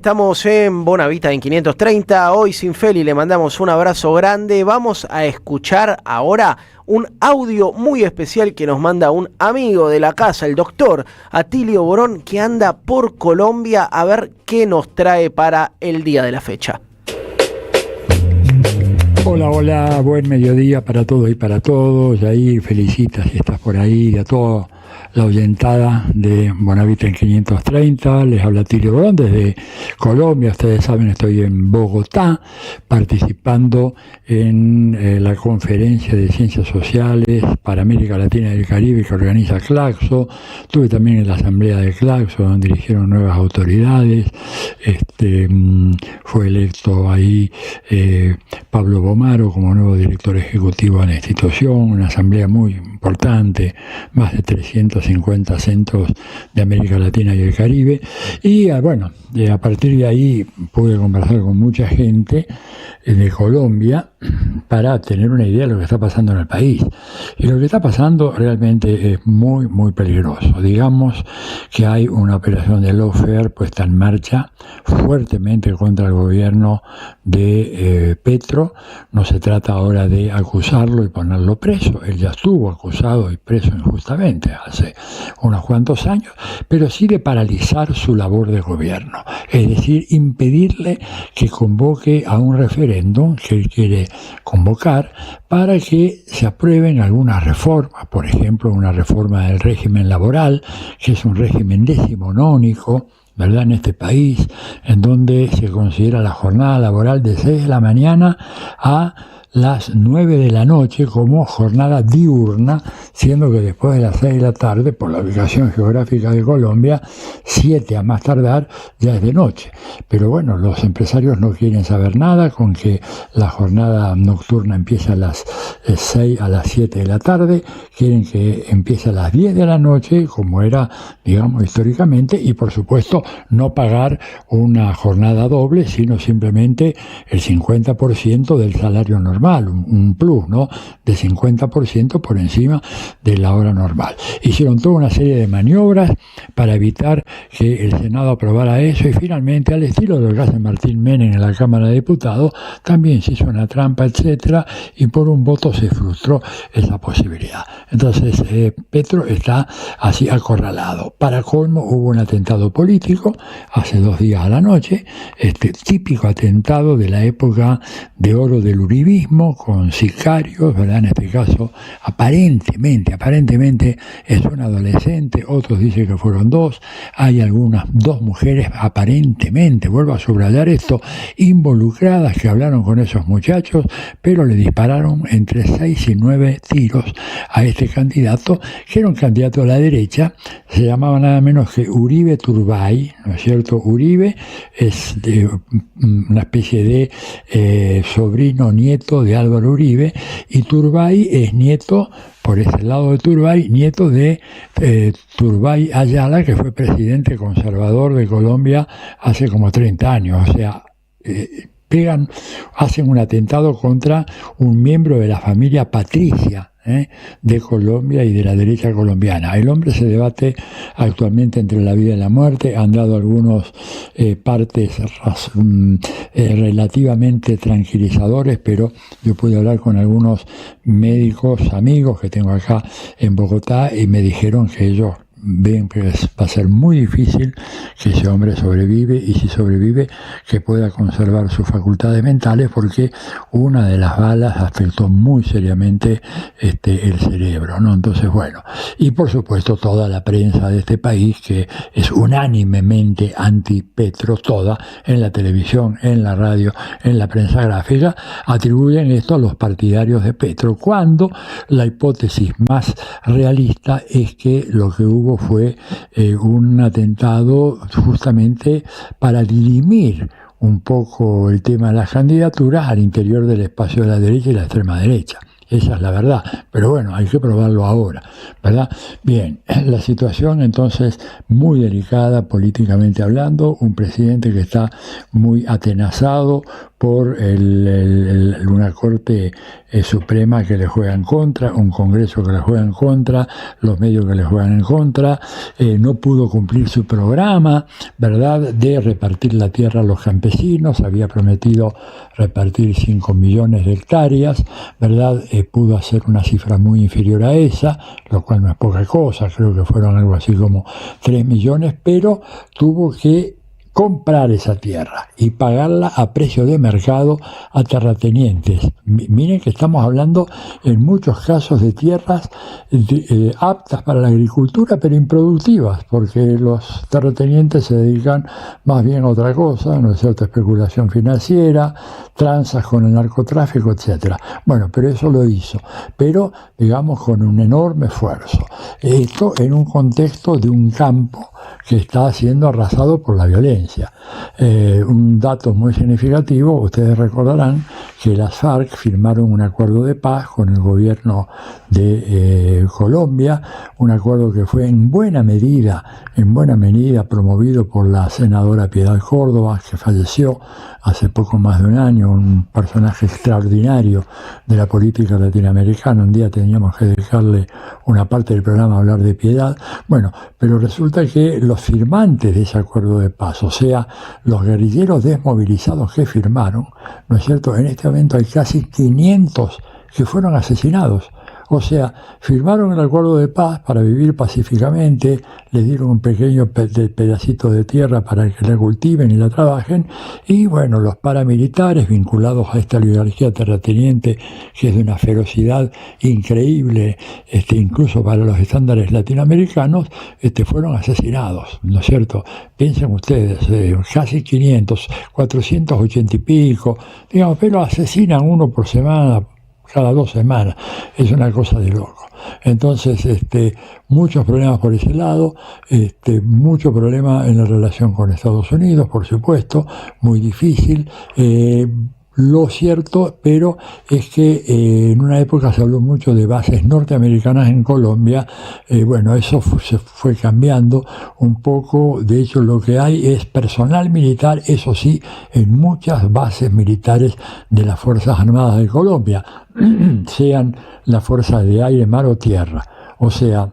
Estamos en Bonavita en 530, hoy sin Feli, le mandamos un abrazo grande. Vamos a escuchar ahora un audio muy especial que nos manda un amigo de la casa, el doctor Atilio Borón, que anda por Colombia a ver qué nos trae para el día de la fecha. Hola, buen mediodía para todos y para todos. Ahí felicitas si estás por ahí, a toda la oyentada de Bonavita en 530. Les habla Atilio Borón desde Colombia. Ustedes saben, estoy en Bogotá participando en la conferencia de Ciencias Sociales para América Latina y el Caribe que organiza Claxo. Estuve también en la asamblea de Claxo, donde eligieron nuevas autoridades. Fue electo ahí Pablo Bomaro como nuevo director ejecutivo de la institución, una asamblea muy importante, más de 350 centros de América Latina y el Caribe, y a partir de ahí pude conversar con mucha gente de Colombia para tener una idea de lo que está pasando en el país. Y lo que está pasando realmente es muy, muy peligroso. Digamos que hay una operación de lawfare puesta en marcha fuertemente contra el gobierno de Petro. No se trata ahora de acusarlo y ponerlo preso. Él ya estuvo acusado y preso injustamente hace unos cuantos años, pero sí de paralizar su labor de gobierno. Es decir, impedirle que convoque a un referéndum que él quiere convocar para que se aprueben algunas reformas, por ejemplo, una reforma del régimen laboral, que es un régimen decimonónico, ¿verdad?, en este país, en donde se considera la jornada laboral de 6 de la mañana a las 9 de la noche como jornada diurna, siendo que después de las 6 de la tarde, por la ubicación geográfica de Colombia, 7 a más tardar ya es de noche. Pero bueno, los empresarios no quieren saber nada con que la jornada nocturna empiece a las 6 a las 7 de la tarde, quieren que empiece a las 10 de la noche, como era, digamos, históricamente, y por supuesto no pagar una jornada doble, sino simplemente el 50% del salario normal, un plus, ¿no?, de 50% por encima de la hora normal. Hicieron toda una serie de maniobras para evitar que el Senado aprobara eso, y finalmente, al estilo de lo que hace Martín Menem en la Cámara de Diputados, también se hizo una trampa, etcétera, y por un voto se frustró esa posibilidad. Entonces, Petro está así acorralado. Para colmo, hubo un atentado político hace 2 días a la noche, típico atentado de la época de oro del uribismo, con sicarios, ¿verdad? En este caso, aparentemente es un adolescente, otros dicen que fueron 2, hay algunas 2 mujeres aparentemente, vuelvo a subrayar esto, involucradas, que hablaron con esos muchachos, pero le dispararon entre 6 y 9 tiros a este candidato, que era un candidato a la derecha, se llamaba nada menos que Uribe Turbay, ¿no es cierto? Uribe es una especie de sobrino nieto de Álvaro Uribe, y Turbay es nieto, por ese lado de Turbay, nieto de Turbay Ayala, que fue presidente conservador de Colombia hace como 30 años, o sea, hacen un atentado contra un miembro de la familia Patricia de Colombia y de la derecha colombiana. El hombre se debate actualmente entre la vida y la muerte. Han dado algunos partes relativamente tranquilizadores, pero yo pude hablar con algunos médicos amigos que tengo acá en Bogotá y me dijeron que ellos ven que va a ser muy difícil que ese hombre sobrevive, y si sobrevive, que pueda conservar sus facultades mentales, porque una de las balas afectó muy seriamente el cerebro, ¿no? Entonces, bueno, y por supuesto toda la prensa de este país, que es unánimemente anti-Petro, toda, en la televisión, en la radio, en la prensa gráfica, atribuyen esto a los partidarios de Petro, cuando la hipótesis más realista es que lo que hubo fue un atentado justamente para dirimir un poco el tema de las candidaturas al interior del espacio de la derecha y la extrema derecha. esa es la verdad. Pero bueno, hay que probarlo ahora, ¿verdad? Bien, la situación entonces muy delicada políticamente hablando, un presidente que está muy atenazado por una Corte Suprema que le juega en contra, un Congreso que le juega en contra, los medios que le juegan en contra, no pudo cumplir su programa, ¿verdad?, de repartir la tierra a los campesinos, había prometido repartir 5 millones de hectáreas, ¿verdad?, pudo hacer una cifra muy inferior a esa, lo cual no es poca cosa, creo que fueron algo así como 3 millones, pero tuvo que comprar esa tierra y pagarla a precio de mercado a terratenientes. Miren que estamos hablando en muchos casos de tierras aptas para la agricultura pero improductivas, porque los terratenientes se dedican más bien a otra cosa, ¿no es cierto?, especulación financiera, tranzas con el narcotráfico, etcétera. Bueno, pero eso lo hizo, pero digamos con un enorme esfuerzo. Esto en un contexto de un campo que está siendo arrasado por la violencia. Un dato muy significativo, ustedes recordarán que las FARC firmaron un acuerdo de paz con el gobierno de Colombia, un acuerdo que fue en buena medida promovido por la senadora Piedad Córdoba, que falleció hace poco más de un año, un personaje extraordinario de la política latinoamericana. Un día teníamos que dedicarle una parte del programa a hablar de Piedad. Bueno, pero resulta que los firmantes de ese acuerdo de paz, o sea, los guerrilleros desmovilizados que firmaron, ¿no es cierto?, en este momento hay casi 500 que fueron asesinados. O sea, firmaron el acuerdo de paz para vivir pacíficamente, les dieron un pequeño pedacito de tierra para que la cultiven y la trabajen, y bueno, los paramilitares vinculados a esta oligarquía terrateniente, que es de una ferocidad increíble, incluso para los estándares latinoamericanos, fueron asesinados, ¿no es cierto? Piensen ustedes, casi 500, 480 y pico, digamos, pero asesinan uno por semana, cada 2 semanas, es una cosa de loco. Entonces, muchos problemas por ese lado, mucho problema en la relación con Estados Unidos, por supuesto, muy difícil. Lo cierto, pero es que en una época se habló mucho de bases norteamericanas en Colombia. Bueno, eso se fue cambiando un poco. De hecho, lo que hay es personal militar, eso sí, en muchas bases militares de las Fuerzas Armadas de Colombia, sean las fuerzas de aire, mar o tierra. O sea,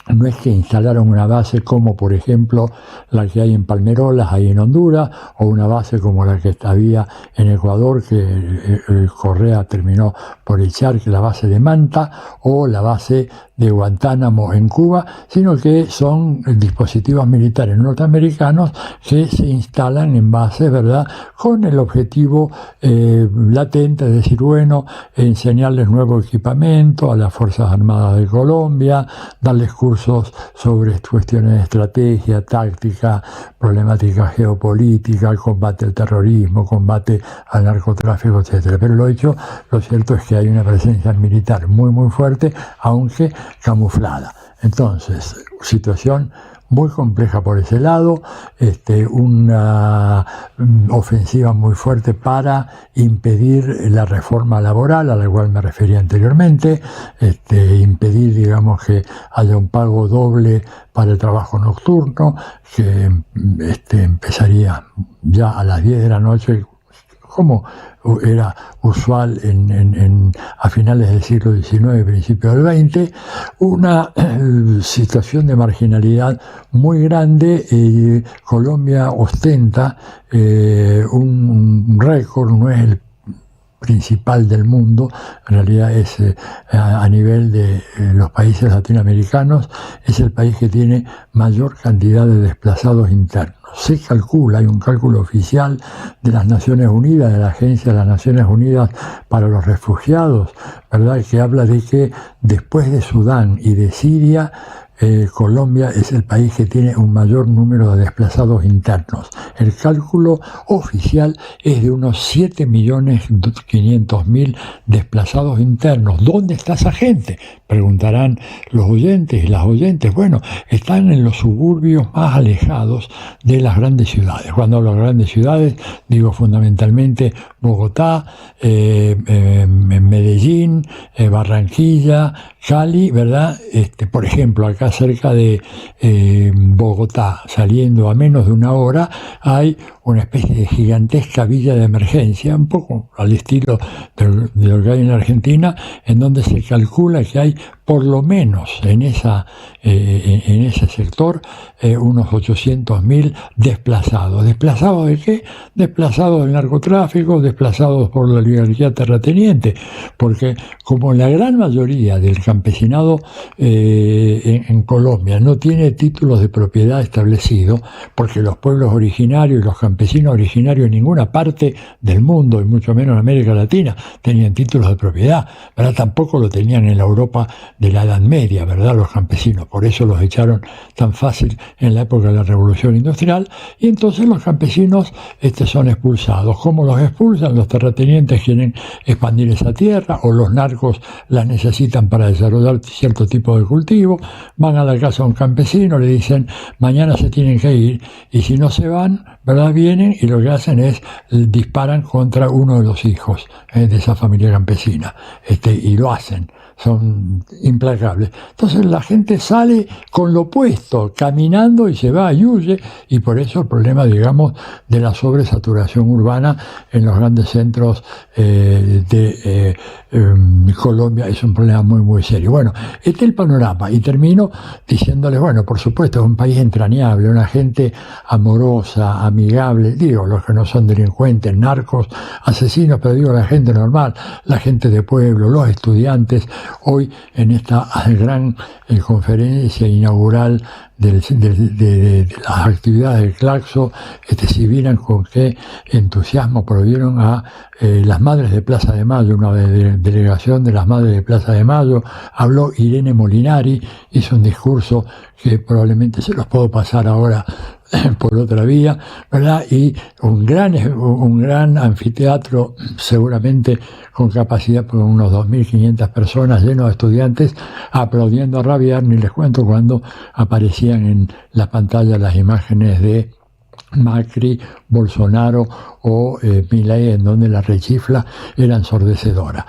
no es que instalaron una base como, por ejemplo, la que hay en Palmerolas, ahí en Honduras, o una base como la que había en Ecuador, que Correa terminó por echar, que es la base de Manta, o la base de Guantánamo en Cuba, sino que son dispositivos militares norteamericanos que se instalan en bases, ¿verdad?, con el objetivo latente de decir, bueno, enseñarles nuevo equipamiento a las Fuerzas Armadas de Colombia, darles cursos sobre cuestiones de estrategia, táctica, problemática geopolítica, combate al terrorismo, combate al narcotráfico, etcétera. Pero lo cierto es que hay una presencia militar muy, muy fuerte, aunque camuflada. Entonces, situación muy compleja por ese lado, una ofensiva muy fuerte para impedir la reforma laboral a la cual me refería anteriormente, impedir, digamos, que haya un pago doble para el trabajo nocturno, que empezaría ya a las 10 de la noche, como era usual a finales del siglo XIX, principios del XX, una situación de marginalidad muy grande. Colombia ostenta un récord, no es el principal del mundo, en realidad es a nivel de los países latinoamericanos, es el país que tiene mayor cantidad de desplazados internos. Se calcula, hay un cálculo oficial de las Naciones Unidas, de la Agencia de las Naciones Unidas para los Refugiados, ¿verdad?, que habla de que después de Sudán y de Siria, Colombia es el país que tiene un mayor número de desplazados internos. El cálculo oficial es de unos 7.500.000 desplazados internos. ¿Dónde está esa gente?, preguntarán los oyentes y las oyentes. Bueno, están en los suburbios más alejados de las grandes ciudades. Cuando hablo de grandes ciudades, digo fundamentalmente Bogotá, Medellín, Barranquilla, Cali, ¿verdad? Por ejemplo, acá cerca de Bogotá, saliendo a menos de una hora, hay una especie de gigantesca villa de emergencia, un poco al estilo de lo que hay en Argentina, en donde se calcula que hay por lo menos en ese sector unos 800.000 desplazados. ¿Desplazados de qué? Desplazados del narcotráfico, desplazados por la oligarquía terrateniente, porque como la gran mayoría del campesinado en Colombia no tiene títulos de propiedad establecidos, porque los pueblos originarios y los campesinos originarios en ninguna parte del mundo, y mucho menos en América Latina, tenían títulos de propiedad, ¿verdad? Tampoco lo tenían en la Europa de la Edad Media, ¿verdad? Los campesinos, por eso los echaron tan fácil en la época de la Revolución Industrial, y entonces los campesinos son expulsados. ¿Cómo los expulsan? Los terratenientes quieren expandir esa tierra, o los narcos las necesitan para desarrollar cierto tipo de cultivo, van a la casa de un campesino, le dicen, mañana se tienen que ir, y si no se van, ¿verdad? Vienen y lo que hacen es disparan contra uno de los hijos de esa familia campesina, y lo hacen. Son implacables. Entonces la gente sale con lo opuesto, caminando, y se va y huye, y por eso el problema, digamos, de la sobresaturación urbana en los grandes centros de Colombia es un problema muy, muy serio. Bueno, este es el panorama, y termino diciéndoles, bueno, por supuesto, es un país entrañable, una gente amorosa, amigable, digo, los que no son delincuentes, narcos, asesinos, pero digo la gente normal, la gente de pueblo, los estudiantes. Hoy, en esta gran conferencia inaugural de las actividades del Claxo, si vieran con qué entusiasmo provieron a las Madres de Plaza de Mayo, una delegación de las Madres de Plaza de Mayo, habló Irene Molinari, hizo un discurso que probablemente se los puedo pasar ahora por otra vía, ¿verdad? Y un gran anfiteatro, seguramente con capacidad por unos 2.500 personas, lleno de estudiantes, aplaudiendo a rabiar. Ni les cuento cuando aparecían en la pantalla las imágenes de Macri, Bolsonaro o Milei, en donde la rechifla era ensordecedora.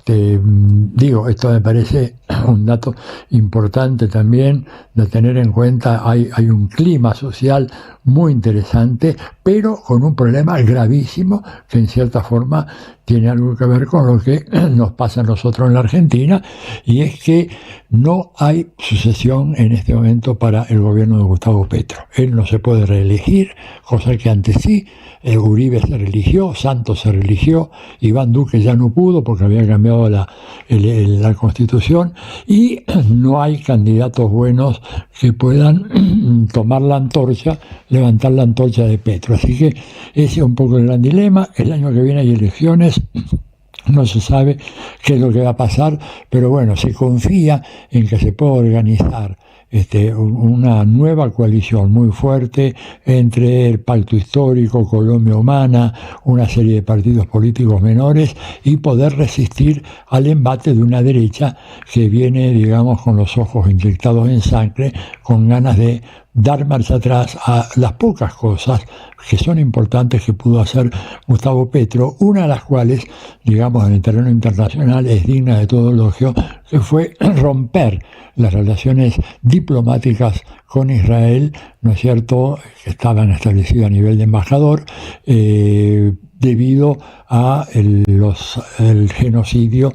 Digo, esto me parece un dato importante también de tener en cuenta. Hay un clima social muy interesante, pero con un problema gravísimo que en cierta forma tiene algo que ver con lo que nos pasa a nosotros en la Argentina, y es que no hay sucesión en este momento para el gobierno de Gustavo Petro. Él no se puede reelegir, cosa que antes sí. Uribe se religió, Santos se religió, Iván Duque ya no pudo porque había cambiado la Constitución, y no hay candidatos buenos que puedan tomar la antorcha, levantar la antorcha de Petro. Así que ese es un poco el gran dilema. El año que viene hay elecciones. No se sabe qué es lo que va a pasar, pero bueno, se confía en que se pueda organizar una nueva coalición muy fuerte entre el Pacto Histórico, Colombia Humana, una serie de partidos políticos menores, y poder resistir al embate de una derecha que viene, digamos, con los ojos inyectados en sangre, con ganas de dar marcha atrás a las pocas cosas que son importantes que pudo hacer Gustavo Petro, una de las cuales, digamos, en el terreno internacional es digna de todo elogio, que fue romper las relaciones diplomáticas con Israel, ¿no es cierto?, que estaban establecidas a nivel de embajador, debido a el genocidio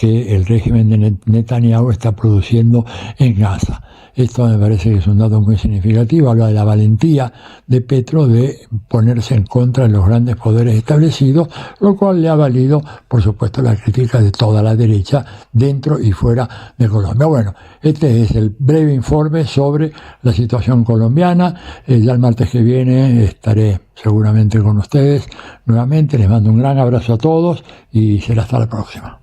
que el régimen de Netanyahu está produciendo en Gaza. Esto me parece que es un dato muy significativo. Habla de la valentía de Petro de ponerse en contra de los grandes poderes establecidos, lo cual le ha valido, por supuesto, la crítica de toda la derecha dentro y fuera de Colombia. Bueno, este es el breve informe sobre la situación colombiana. Ya el martes que viene estaré seguramente con ustedes nuevamente. Les mando un gran abrazo a todos y será hasta la próxima.